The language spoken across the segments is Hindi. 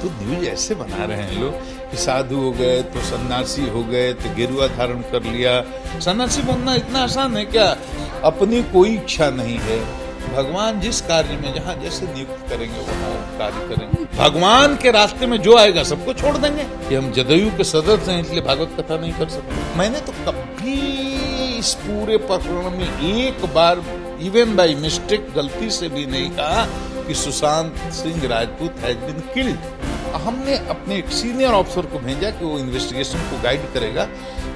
तो न्यूज ऐसे बना रहे हैं लोग कि साधु हो गए तो सन्यासी हो गए तो गेरुआ धारण कर लिया। सन्यासी बनना इतना आसान है क्या? अपनी कोई इच्छा नहीं है, भगवान जिस कार्य में जहाँ जैसे नियुक्त करेंगे वहाँ कार्य करेंगे। भगवान के रास्ते में जो आएगा सबको छोड़ देंगे। कि हम जदयू के सदस्य हैं इसलिए भागवत कथा नहीं कर सकते। मैंने तो कभी इस पूरे प्रकरण में एक बार इवन बाय मिस्टेक गलती से भी नहीं कहा कि Sushant Singh Rajput has been killed. हमने अपने एक सीनियर ऑफिसर को भेजा कि वो इन्वेस्टिगेशन को गाइड करेगा।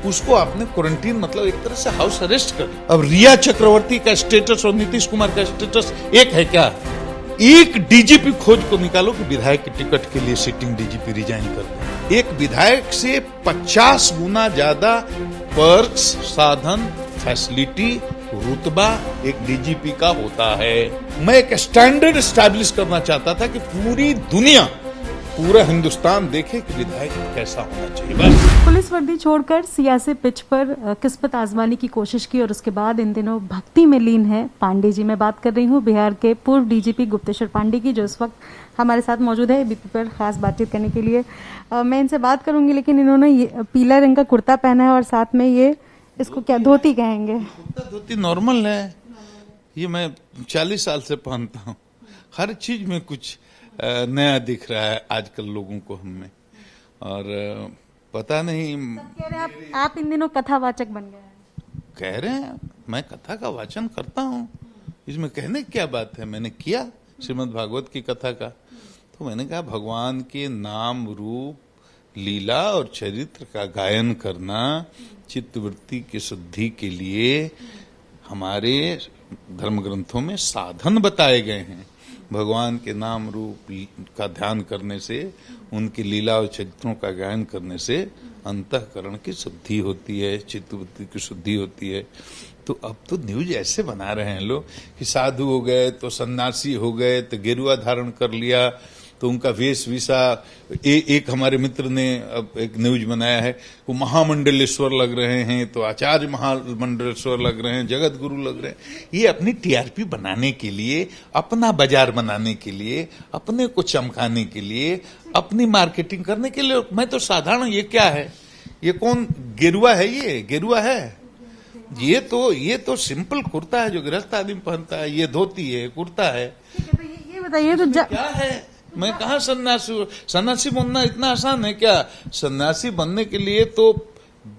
उसको आपने क्वारंटीन मतलब एक तरह से हाउस अरेस्ट कर दिया। अब रिया चक्रवर्ती का स्टेटस और नीतीश कुमार का स्टेटस एक है क्या? एक डीजीपी खोज को निकालो कि विधायक की टिकट के लिए सिटिंग डीजीपी रिजाइन कर दे। एक विधायक से 50 गुना ज्यादा पर्क्स, साधन, फैसिलिटी, रुतबा एक डीजीपी का होता है। मैं एक स्टैंडर्ड एस्टैब्लिश करना चाहता था कि पूरी दुनिया, पूरा हिंदुस्तान देखे कि विधायक कैसा होना चाहिए। बस पुलिस वर्दी छोड़कर सियासी पिच पर किस्मत आजमाने की कोशिश की और उसके बाद इन दिनों भक्ति में लीन है पांडे जी। मैं बात कर रही हूँ बिहार के पूर्व डीजीपी गुप्तेश्वर पांडे की, जो इस वक्त हमारे साथ मौजूद है बीपी पर खास बातचीत करने के लिए। मैं इनसे बात करूंगी, लेकिन इन्होंने पीला रंग का कुर्ता पहना है और साथ में ये इसको क्या धोती कहेंगे? धोती नॉर्मल है, ये मैं 40 साल से पहनता हूँ। हर चीज में कुछ नया दिख रहा है आजकल लोगों को हमें। और पता नहीं, कह रहे हैं आप इन दिनों कथावाचक बन गए हैं। कह रहे हैं मैं कथा का वाचन करता हूँ, इसमें कहने की क्या बात है? मैंने किया श्रीमद् भागवत की कथा का, तो मैंने कहा भगवान के नाम, रूप, लीला और चरित्र का गायन करना चित्तवृत्ति की शुद्धि के लिए हमारे धर्म ग्रंथों में साधन बताए गए हैं। भगवान के नाम रूप का ध्यान करने से, उनकी लीला और चरित्रों का गायन करने से अंतःकरण की शुद्धि होती है, चित्तवृत्ति की शुद्धि होती है। तो अब तो न्यूज ऐसे बना रहे हैं लोग कि साधु हो गए तो सन्यासी हो गए तो गेरुआ धारण कर लिया, तो उनका वेशभूषा। एक हमारे मित्र ने अब एक न्यूज बनाया है, वो महामंडलेश्वर लग रहे हैं, तो आचार्य महामंडलेश्वर लग रहे हैं, जगत गुरु लग रहे हैं। ये अपनी टीआरपी बनाने के लिए, अपना बाजार बनाने के लिए, अपने को चमकाने के लिए, अपनी मार्केटिंग करने के लिए। मैं तो साधारण, ये क्या है? ये कौन गेरुआ है? ये गेरुआ है? ये तो सिंपल कुर्ता है जो गृहस्थ आदमी पहनता है। ये धोती है, कुर्ता है। ये बताइए तो क्या है? मैं कहा सन्यासी बनना इतना आसान है क्या? सन्यासी बनने के लिए तो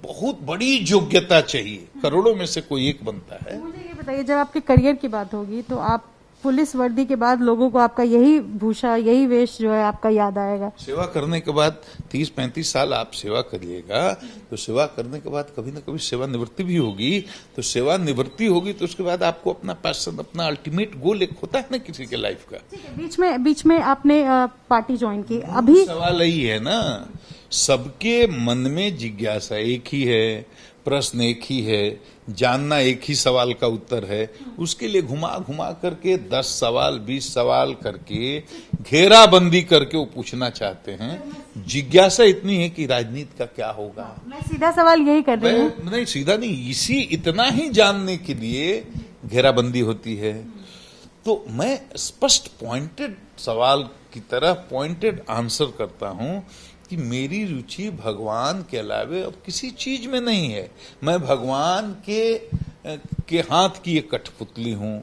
बहुत बड़ी योग्यता चाहिए, करोड़ों में से कोई एक बनता है। मुझे ये बताइए, जब आपके करियर की बात होगी तो आप पुलिस वर्दी के बाद लोगों को आपका यही भूषा, यही वेश जो है आपका याद आएगा। सेवा करने के बाद 30-35 साल आप सेवा करिएगा, तो सेवा करने के बाद कभी न कभी सेवा निवृत्ति भी होगी। तो सेवा निवृत्ति होगी तो उसके बाद आपको अपना पैशन, अपना अल्टीमेट गोल एक होता है ना किसी के लाइफ का। बीच में आपने पार्टी ज्वाइन की। अभी सवाल यही है ना, सबके मन में जिज्ञासा एक ही है, प्रश्न एक ही है, जानना एक ही सवाल का उत्तर है। उसके लिए घुमा घुमा करके 10 सवाल 20 सवाल करके घेराबंदी करके वो पूछना चाहते हैं। जिज्ञासा इतनी है कि राजनीति का क्या होगा। मैं सीधा सवाल यही कर रही हूँ। नहीं, सीधा नहीं, इसी इतना ही जानने के लिए घेराबंदी होती है। तो मैं स्पष्ट पॉइंटेड सवाल की तरह पॉइंटेड आंसर करता हूं कि मेरी रुचि भगवान के अलावे अब किसी चीज में नहीं है। मैं भगवान के हाथ की एक कठपुतली हूं,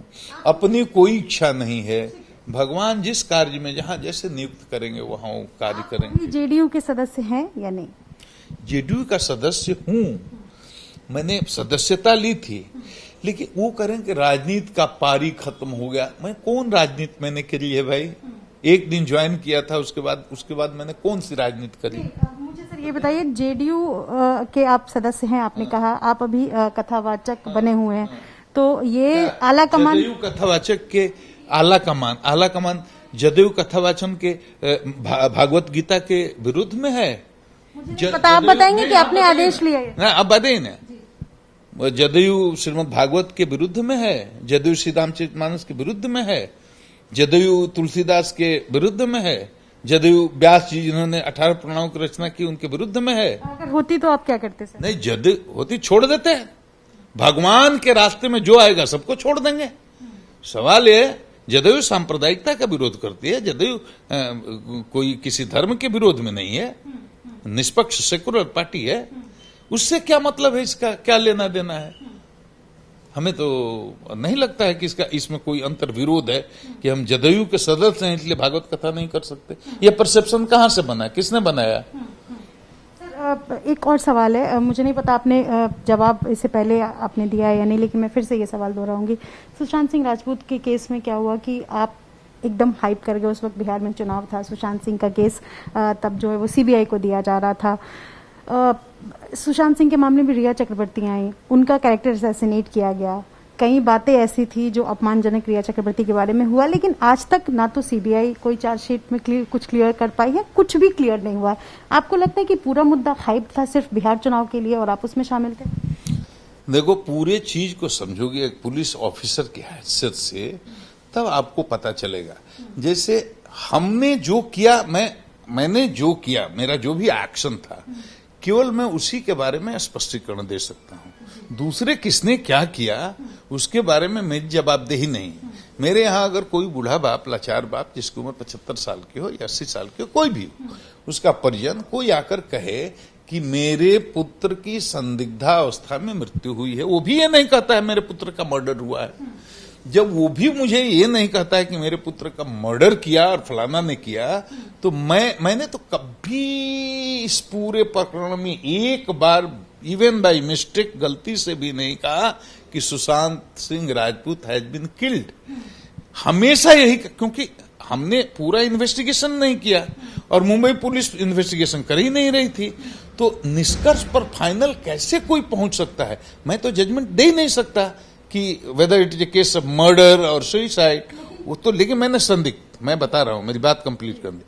अपनी कोई इच्छा नहीं है। भगवान जिस कार्य में जहाँ जैसे नियुक्त करेंगे वहाँ वो कार्य करेंगे। जेडीयू के सदस्य हैं या नहीं? जेडीयू का सदस्य हूं, मैंने सदस्यता ली थी, लेकिन वो करें कि राजनीति का पारी खत्म हो गया। मैं कौन राजनीति मैंने करी है भाई? एक दिन ज्वाइन किया था, उसके बाद मैंने कौन सी राजनीति करी? मुझे सर ये बताइए, जेडीयू के आप सदस्य हैं, आपने कहा आप अभी कथावाचक बने हुए हैं, तो ये आला कमान, जदयू कथावाचक के आला कमान जदयू कथावाचन के भागवत गीता के विरुद्ध में है। पता आप बताएंगे कि आपने आदेश लिया है? अब बताइए ना, जदयू श्रीमद् भागवत के विरुद्ध में है, जदयू श्री रामचरितमानस के विरुद्ध में है, जदयू तुलसीदास के विरुद्ध में है, जदयू व्यास जी जिन्होंने 18 प्रणवों की रचना की उनके विरुद्ध में है। अगर होती तो आप क्या करते सर? नहीं, जदयू होती छोड़ देते हैं। भगवान के रास्ते में जो आएगा सबको छोड़ देंगे। सवाल ये जदयू सांप्रदायिकता का विरोध करती है, जदयू कोई किसी धर्म के विरोध में नहीं है, निष्पक्ष सेकुलर पार्टी है। उससे क्या मतलब है, इसका क्या लेना देना है? हमें तो नहीं लगता है कि इसमें कोई अंतर विरोध है कि हम जदयू के सदस्य हैं इसलिए भागवत कथा नहीं कर सकते। ये परसेप्शन कहां से बना, किसने बनाया? एक और सवाल है, मुझे नहीं पता आपने जवाब इससे पहले आपने दिया है या नहीं, लेकिन मैं फिर से ये सवाल दोहराऊंगी। सुशांत सिंह राजपूत के केस में क्या हुआ कि आप एकदम हाइप कर गए, उस वक्त बिहार में चुनाव था, सुशांत सिंह का केस तब जो है वो सीबीआई को दिया जा रहा था। सुशांत सिंह के मामले में रिया चक्रवर्ती आई, उनका कैरेक्टर असैसिनेट किया गया, कई बातें ऐसी थी जो अपमानजनक रिया चक्रवर्ती के बारे में हुआ, लेकिन आज तक ना तो सीबीआई कोई चार्जशीट में कुछ क्लियर कर पाई है, कुछ भी क्लियर नहीं हुआ है। आपको लगता है कि पूरा मुद्दा हाइप था सिर्फ बिहार चुनाव के लिए और आप उसमें शामिल थे? देखो, पूरे चीज को समझोगे एक पुलिस ऑफिसर की हैसियत से, तब आपको पता चलेगा। जैसे हमने जो किया, मैंने जो किया, मेरा जो भी एक्शन था, केवल मैं उसी के बारे में स्पष्टीकरण दे सकता हूँ। दूसरे किसने क्या किया उसके बारे में मेरी जवाबदेही नहीं। मेरे यहाँ अगर कोई बूढ़ा बाप, लाचार बाप, जिसकी उम्र 75 साल की हो या 80 साल की हो, कोई भी हो, उसका परिजन कोई आकर कहे कि मेरे पुत्र की संदिग्धावस्था में मृत्यु हुई है, वो भी ये नहीं कहता है मेरे पुत्र का मर्डर हुआ है। जब वो भी मुझे ये नहीं कहता है कि मेरे पुत्र का मर्डर किया और फलाना ने किया, तो मैंने तो कभी इस पूरे प्रकरण में एक बार इवन बाय मिस्टेक, गलती से भी नहीं कहा कि Sushant Singh Rajput has been killed. हमेशा यही, क्योंकि हमने पूरा इन्वेस्टिगेशन नहीं किया और मुंबई पुलिस इन्वेस्टिगेशन कर ही नहीं रही थी, तो निष्कर्ष पर फाइनल कैसे कोई पहुंच सकता है? मैं तो जजमेंट दे ही नहीं सकता कि whether it is a case of murder और सुसाइड, वो तो, लेकिन मैंने संदिग्ध, मैं बता रहा हूं, मेरी बात कंप्लीट कर दी।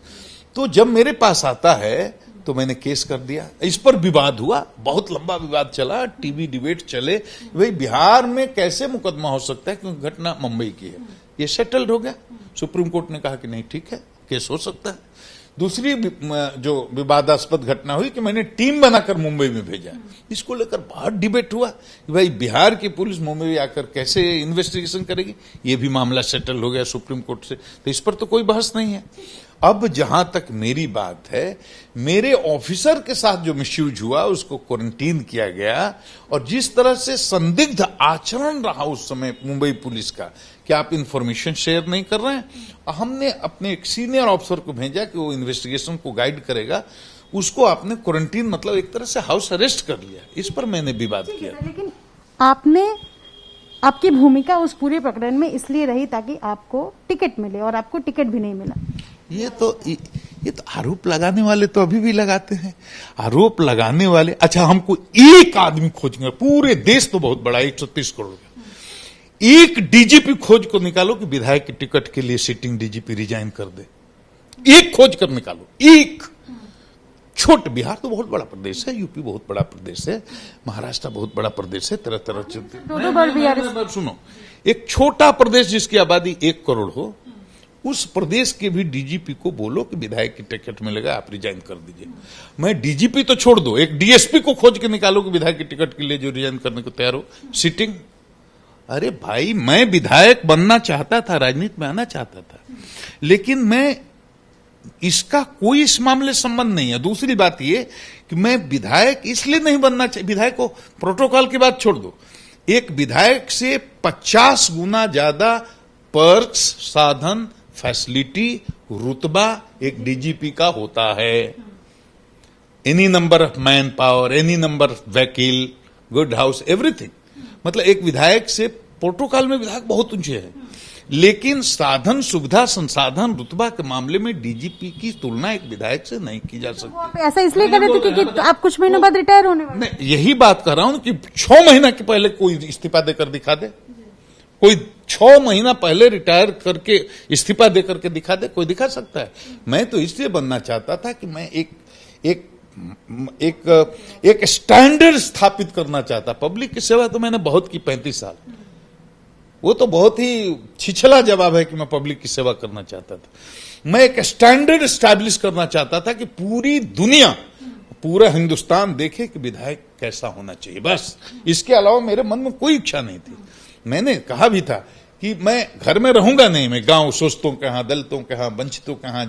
तो जब मेरे पास आता है तो मैंने केस कर दिया, इस पर विवाद हुआ, बहुत लंबा विवाद चला, टीवी डिबेट चले, भाई बिहार में कैसे मुकदमा हो सकता है क्योंकि घटना मुंबई की है। ये सेटल्ड हो गया, सुप्रीम कोर्ट ने कहा कि नहीं ठीक है, केस हो सकता है। दूसरी जो विवादास्पद घटना हुई कि मैंने टीम बनाकर मुंबई में भेजा, इसको लेकर बहुत डिबेट हुआ कि भाई बिहार की पुलिस मुंबई में आकर कैसे इन्वेस्टिगेशन करेगी। ये भी मामला सेटल हो गया सुप्रीम कोर्ट से, तो इस पर तो कोई बहस नहीं है। अब जहां तक मेरी बात है, मेरे ऑफिसर के साथ जो मिसयूज हुआ उसको क्वारंटीन किया गया, और जिस तरह से संदिग्ध आचरण रहा उस समय मुंबई पुलिस का कि आप इंफॉर्मेशन शेयर नहीं कर रहे हैं, हमने अपने एक सीनियर ऑफिसर को भेजा कि वो इन्वेस्टिगेशन को गाइड करेगा, उसको आपने क्वारंटीन मतलब एक तरह से हाउस अरेस्ट कर लिया। इस पर मैंने विवाद किया। लेकिन आपकी भूमिका उस पूरे प्रकरण में इसलिए रही ताकि आपको टिकट मिले, और आपको टिकट भी नहीं मिला। ये तो आरोप लगाने वाले तो अभी भी लगाते हैं, आरोप लगाने वाले। अच्छा, हमको एक आदमी खोजेंगे, पूरे देश तो बहुत बड़ा 130 करोड़ का, एक डीजीपी खोज को निकालो कि विधायक की टिकट के लिए सिटिंग डीजीपी रिजाइन कर दे, एक खोज कर निकालो, एक। छोट बिहार तो बहुत बड़ा प्रदेश है, यूपी बहुत बड़ा प्रदेश है, महाराष्ट्र बहुत बड़ा प्रदेश है, तरह तरह से। सुनो, एक छोटा प्रदेश जिसकी आबादी 1 करोड़ हो, उस प्रदेश के भी डीजीपी को बोलो कि विधायक की टिकट मिलेगा, आप रिजाइन कर दीजिए। मैं डीजीपी तो छोड़ दो, एक डीएसपी को खोज के निकालो कि विधायक की टिकट के लिए जो रिजाइन करने को तैयार हो, सिटिंग। अरे भाई, मैं विधायक बनना चाहता था, राजनीति में आना चाहता था, लेकिन मैं इसका कोई इस मामले संबंध नहीं है। दूसरी बात ये कि मैं विधायक इसलिए नहीं बनना चाहिए, विधायक को प्रोटोकॉल की बात छोड़ दो, एक विधायक से 50 गुना ज्यादा पर्क्स, साधन, फैसिलिटी, रुतबा एक डीजीपी का होता है। Any number of man power, any number of वकील, गुड हाउस, एवरीथिंग। मतलब एक विधायक से, प्रोटोकॉल में विधायक बहुत ऊंचे है, लेकिन साधन, सुविधा, संसाधन, रुतबा के मामले में डीजीपी की तुलना एक विधायक से नहीं की जा सकती। आप ऐसा इसलिए कर रहे थे क्योंकि आप कुछ महीनों बाद रिटायर होने वाले। नहीं, यही बात कर रहा हूं कि 6 महीना के पहले कोई इस्तीफा देकर दिखा दे, कोई 6 महीना पहले रिटायर करके इस्तीफा देकर के दिखा दे, कोई दिखा सकता है। मैं तो इसलिए बनना चाहता था कि मैं एक स्टैंडर्ड स्थापित करना चाहता। पब्लिक की सेवा तो मैंने बहुत की, 35 साल, वो तो बहुत ही छिछला जवाब है कि मैं पब्लिक की सेवा करना चाहता था। मैं एक स्टैंडर्ड स्टैब्लिश करना चाहता था कि पूरी दुनिया, पूरा हिंदुस्तान देखे कि विधायक कैसा होना चाहिए, बस। इसके अलावा मेरे मन में कोई इच्छा नहीं थी। मैंने कहा भी था कि मैं घर में रहूंगा नहीं, मैं गांव शोषितों के यहाँ, दलितों के यहाँ, वंचितों के यहाँ,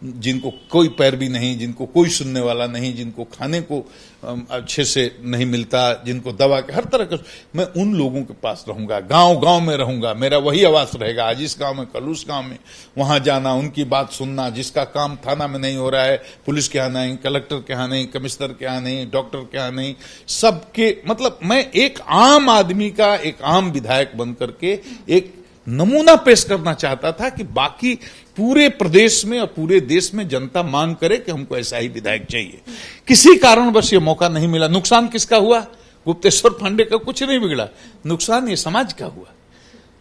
जिनको कोई पैरवी नहीं, जिनको कोई सुनने वाला नहीं, जिनको खाने को अच्छे से नहीं मिलता, जिनको दवा के हर तरह का, मैं उन लोगों के पास रहूंगा, गांव गांव में रहूंगा, मेरा वही आवास रहेगा। आज इस गांव में, कल उस गांव में, वहां जाना, उनकी बात सुनना, जिसका काम थाना में नहीं हो रहा है, पुलिस के यहाँ नहीं, कलेक्टर के यहाँ नहीं, कमिश्नर के यहाँ नहीं, डॉक्टर के यहाँ नहीं, सबके, मतलब मैं एक आम आदमी का, एक आम विधायक बन करके एक नमूना पेश करना चाहता था कि बाकी पूरे प्रदेश में और पूरे देश में जनता मांग करे कि हमको ऐसा ही विधायक चाहिए। किसी कारणवश ये मौका नहीं मिला। नुकसान किसका हुआ? गुप्तेश्वर पांडे का कुछ नहीं बिगड़ा, नुकसान ये समाज का हुआ,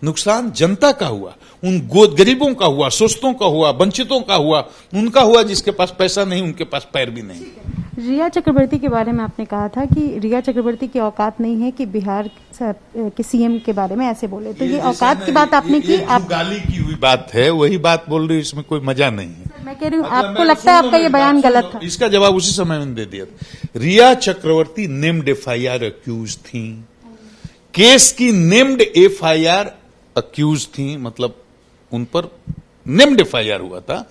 नुकसान जनता का हुआ, उन गरीबों का हुआ, शोषितों का हुआ, वंचितों का हुआ, उनका हुआ जिसके पास पैसा नहीं, उनके पास पैर भी नहीं। रिया चक्रवर्ती के बारे में आपने कहा था कि रिया चक्रवर्ती की औकात नहीं है कि बिहार के सीएम के बारे में ऐसे बोले, तो ये औकात की बात आपने की, आप गाली की हुई बात है, वही बात बोल रही, इसमें कोई मजा नहीं है। मैं कह रही हूँ आपको लगता है आपका ये बयान गलत था? इसका जवाब उसी समय मैंने दे दिया था। रिया चक्रवर्ती नेम्ड एफआईआर अक्यूज थी, केस की नेम्ड एफआईआर अक्यूज थी, मतलब उन पर नेम्ड एफआईआर हुआ था।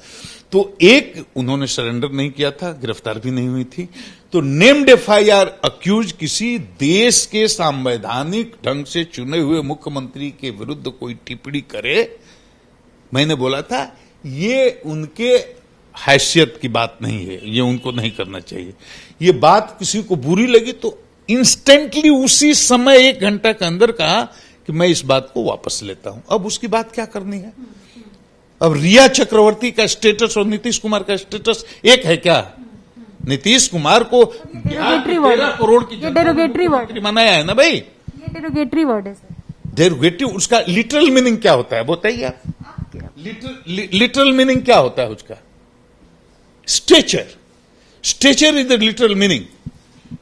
तो एक, उन्होंने सरेंडर नहीं किया था, गिरफ्तार भी नहीं हुई थी, तो नेम्ड एफआईआर अक्यूज किसी देश के संवैधानिक ढंग से चुने हुए मुख्यमंत्री के विरुद्ध कोई टिप्पणी करे, मैंने बोला था ये उनके हैसियत की बात नहीं है, ये उनको नहीं करना चाहिए। ये बात किसी को बुरी लगी तो इंस्टेंटली उसी समय 1 घंटा के अंदर कहा कि मैं इस बात को वापस लेता हूं। अब उसकी बात क्या करनी है? अब रिया चक्रवर्ती का स्टेटस और नीतीश कुमार का स्टेटस एक है क्या? नीतीश कुमार को 13 करोड़ की डेरोगेटरी वर्ड मनाया है ना भाई, ये डेरोगेटरी वर्ड है सर। डेरोगेटिव, उसका लिटरल मीनिंग क्या होता है बताइए आप? लिटरल मीनिंग क्या होता है उसका? Stature, stature is the literal meaning.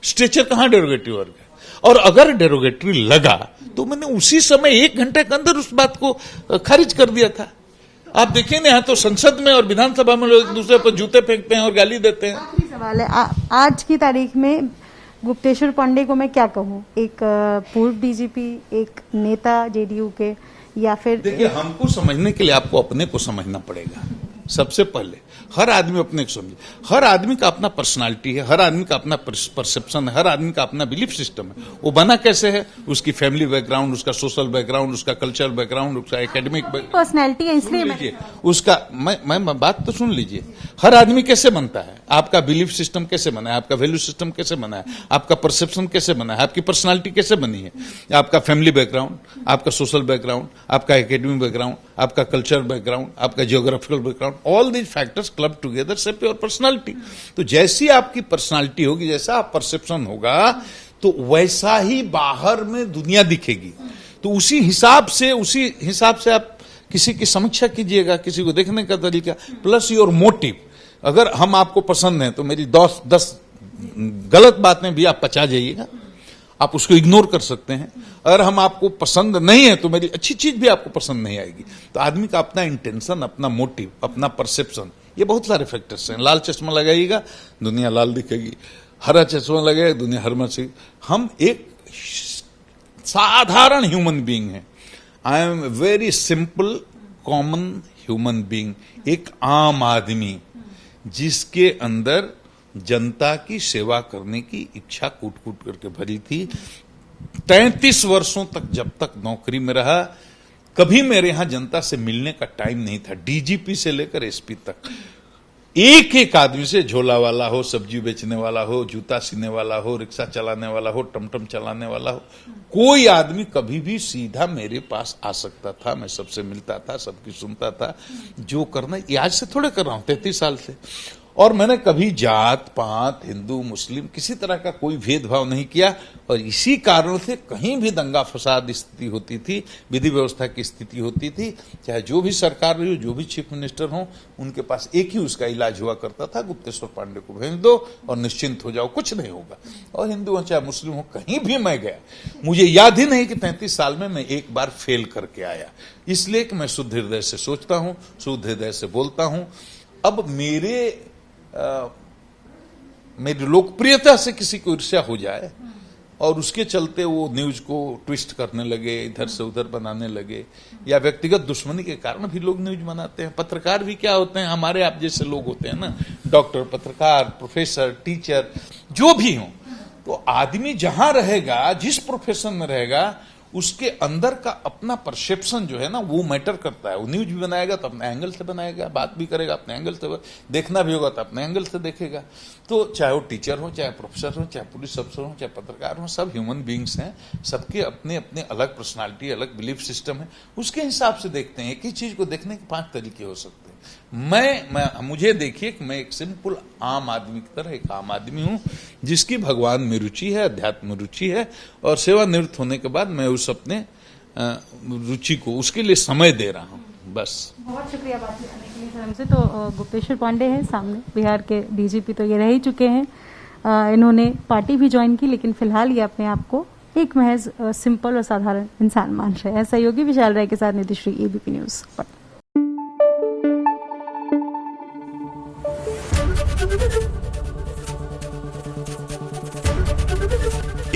Stature कहां डेरोगेटिव वर्ड है? और अगर डेरोगेटरी लगा तो मैंने उसी समय 1 घंटे के अंदर उस बात को खारिज कर दिया था। आप देखिए ना, यहाँ तो संसद में और विधानसभा में लोग एक दूसरे पर जूते फेंकते हैं और गाली देते हैं। आखिरी सवाल है, आज की तारीख में गुप्तेश्वर पांडे को मैं क्या कहूँ? एक पूर्व डीजीपी, एक नेता जेडीयू के, या फिर? देखिए, हमको समझने के लिए आपको अपने को समझना पड़ेगा सबसे पहले। हर आदमी अपने को समझे, हर आदमी का अपना पर्सनालिटी है, हर आदमी का अपना परसेप्शन है, हर आदमी का अपना बिलीफ सिस्टम है। वो बना कैसे है? उसकी फैमिली बैकग्राउंड, उसका सोशल बैकग्राउंड, उसका कल्चर बैकग्राउंड, उसका एकेडमिक पर्सनैलिटी है, इसलिए उसका मैं बात तो सुन लीजिए। हर आदमी कैसे बनता है? आपका बिलीफ सिस्टम कैसे बना है? आपका वैल्यू सिस्टम कैसे बना है? आपका परसेप्शन कैसे बना है? आपकी पर्सनालिटी कैसे बनी है? आपका फैमिली बैकग्राउंड, आपका सोशल बैकग्राउंड, आपका एकेडमिक बैकग्राउंड, आपका कल्चर बैकग्राउंड, आपका geographical background, all these factors club together shape your personality. तो जैसी आपकी पर्सनालिटी होगी, जैसा आप परसेप्शन होगा, तो वैसा ही बाहर में दुनिया दिखेगी। तो उसी हिसाब से आप किसी की समीक्षा कीजिएगा, किसी को देखने का तरीका, प्लस योर मोटिव। अगर हम आपको पसंद हैं तो मेरी 10 गलत बातें भी आप पचा जाइएगा, आप उसको इग्नोर कर सकते हैं। अगर हम आपको पसंद नहीं है तो मेरी अच्छी चीज भी आपको पसंद नहीं आएगी। तो आदमी का अपना इंटेंशन, अपना मोटिव, अपना परसेप्शन, ये बहुत सारे फैक्टर्स हैं। लाल चश्मा लगाइएगा, दुनिया लाल दिखेगी, हरा चश्मा लगाएगा, दुनिया हरा से। हम एक साधारण ह्यूमन बीइंग हैं। I am very simple common human being, एक आम आदमी जिसके अंदर जनता की सेवा करने की इच्छा कूट कूट करके भरी थी। 33 वर्षों तक जब तक नौकरी में रहा, कभी मेरे यहां जनता से मिलने का टाइम नहीं था। डीजीपी से लेकर एसपी तक एक एक आदमी से, झोला वाला हो, सब्जी बेचने वाला हो, जूता सीने वाला हो, रिक्शा चलाने वाला हो, टमटम चलाने वाला हो, कोई आदमी कभी भी सीधा मेरे पास आ सकता था। मैं सबसे मिलता था, सबकी सुनता था। जो करना, ये आज से थोड़े कर रहा हूं, 33 साल से। और मैंने कभी जात पात, हिंदू मुस्लिम, किसी तरह का कोई भेदभाव नहीं किया। और इसी कारण से कहीं भी दंगा फसाद स्थिति होती थी, विधि व्यवस्था की स्थिति होती थी, चाहे जो भी सरकार रही हो, जो भी चीफ मिनिस्टर हो, उनके पास एक ही उसका इलाज हुआ करता था, गुप्तेश्वर पांडे को भेज दो और निश्चिंत हो जाओ, कुछ नहीं होगा। और हिंदू हो चाहे मुस्लिम हो, कहीं भी मैं गया, मुझे याद ही नहीं कि 33 साल में मैं एक बार फेल करके आया। इसलिए कि मैं शुद्ध हृदय से सोचता हूं, शुद्ध हृदय से बोलता हूं। अब मेरी लोकप्रियता से किसी को ईर्ष्या हो जाए और उसके चलते वो न्यूज को ट्विस्ट करने लगे, इधर से उधर बनाने लगे, या व्यक्तिगत दुश्मनी के कारण भी लोग न्यूज बनाते हैं। पत्रकार भी क्या होते हैं, हमारे आप जैसे लोग होते हैं ना, डॉक्टर, पत्रकार, प्रोफेसर, टीचर, जो भी हो। तो आदमी जहां रहेगा, जिस प्रोफेशन में रहेगा, उसके अंदर का अपना परसेप्शन जो है ना, वो मैटर करता है। वो न्यूज भी बनाएगा तो अपने एंगल से बनाएगा, बात भी करेगा अपने एंगल से, देखना भी होगा तो अपने एंगल से देखेगा। तो चाहे वो टीचर हो, चाहे प्रोफेसर हो, चाहे पुलिस अफसर हो, चाहे पत्रकार हो, सब ह्यूमन बींग्स हैं। सबके अपने अपने अलग पर्सनालिटी, अलग बिलीफ सिस्टम है, उसके हिसाब से देखते हैं। एक ही चीज को देखने के 5 तरीके हो सकते हैं। मुझे देखिए कि मैं एक सिंपल आम आदमी की तरह एक आम आदमी हूं, जिसकी भगवान में रुचि है, अध्यात्म में रुचि है, और सेवानिवृत्त होने के बाद मैं उस अपने रुचि को, उसके लिए समय दे रहा हूं, बस। बहुत शुक्रिया बात करने के लिए सर हमसे। तो गुप्तेश्वर पांडे हैं सामने, बिहार के डीजीपी तो ये रह ही चुके हैं। इन्होंने पार्टी भी ज्वाइन की, लेकिन फिलहाल ये अपने आप को एक महज सिंपल और साधारण इंसान मान रहे हैं। सहयोगी विशाल राय के साथ Nidhishree, ABP news.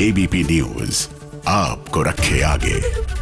ABP news आपको रखे आगे।